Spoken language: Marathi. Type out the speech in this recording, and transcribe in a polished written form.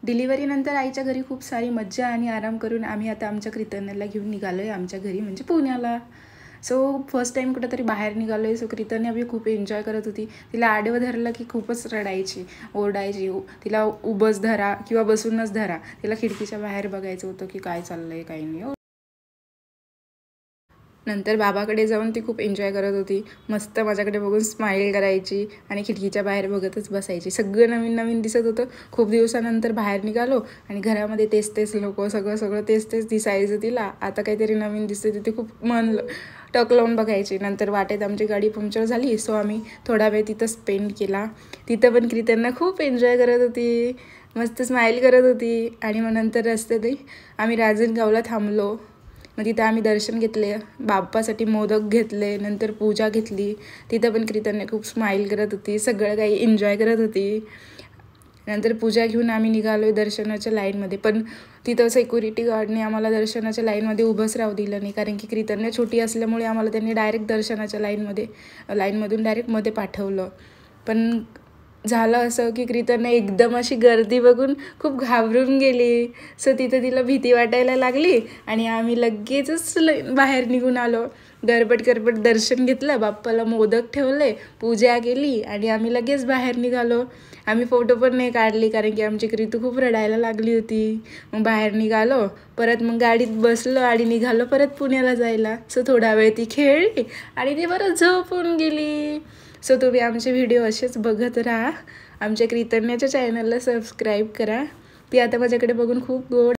डिलिव्हरीनंतर आईच्या घरी खूप सारी मज्जा आणि आराम करून आम्ही आता आमच्या कीर्तन्याला घेऊन निघालो आहे आमच्या घरी म्हणजे पुण्याला. सो फर्स्ट टाईम कुठंतरी बाहेर निघालो आहे. सो कीर्तन्या बी खूप एन्जॉय करत होती. तिला आडवं धरलं की खूपच रडायची, ओरडायची. तिला उभंच धरा किंवा बसूनच धरा. तिला खिडकीच्या बाहेर बघायचं होतं की काय चाललं आहे काही नाही. नंतर बाबाकडे जाऊन ती खूप एन्जॉय करत होती. मस्त माझ्याकडे बघून स्माईल करायची आणि खिडकीच्या बाहेर बघतच बसायची. सगळं नवीन नवीन दिसत होतं. खूप दिवसानंतर बाहेर निघालो आणि घरामध्ये तेच लोक, सगळं तेच दिसायचं तिला. आता काहीतरी नवीन दिसते तिथे खूप मन टक लावून बघायची. नंतर वाटेत आमची गाडी पंक्चर झाली. सो आम्ही थोडा वेळ तिथं स्पेंड केला. तिथं पण कीर्तन्या खूप एन्जॉय करत होती, मस्त स्माईल करत होती. आणि मग नंतर रस्त्यात आम्ही रांजणगावला थांबलो. मग तिथं आम्ही दर्शन घेतले, बाप्पासाठी मोदक घेतले, नंतर पूजा घेतली. तिथं पण कीर्तन्या खूप स्माईल करत होती, सगळं काही एन्जॉय करत होती. नंतर पूजा घेऊन आम्ही निघालो दर्शनाच्या लाईनमध्ये. पण तिथं सिक्युरिटी गार्डने आम्हाला दर्शनाच्या लाईनमध्ये उभंच राहू दिलं नाही, कारण की कीर्तन्या छोटी असल्यामुळे आम्हाला त्यांनी डायरेक्ट दर्शनाच्या लाईनमधून डायरेक्ट मध्ये पाठवलं. पण झालं असं की कीर्तन्या एकदम अशी गर्दी बघून खूप घाबरून गेली. सो तिथं तिला भीती वाटायला लागली आणि आम्ही लगेचच बाहेर निघून आलो. गरबट दर्शन घेतलं, बाप्पाला मोदक ठेवले, पूजा केली आणि आम्ही लगेच बाहेर निघालो. आम्ही फोटो पण नाही काढली कारण की आमची कृतू खूप रडायला लागली होती. मग बाहेर निघालो, परत मग गाडीत बसलो आणि निघालो परत पुण्याला जायला. सो थोडा वेळ ती खेळली आणि ती परत झोपून गेली. सो तुम्ही आमचे व्हिडिओ असेच बघत राहा. आमच्या कीर्तन्याच्या चॅनलला सबस्क्राईब करा. ती आता माझ्याकडे बघून खूप गोड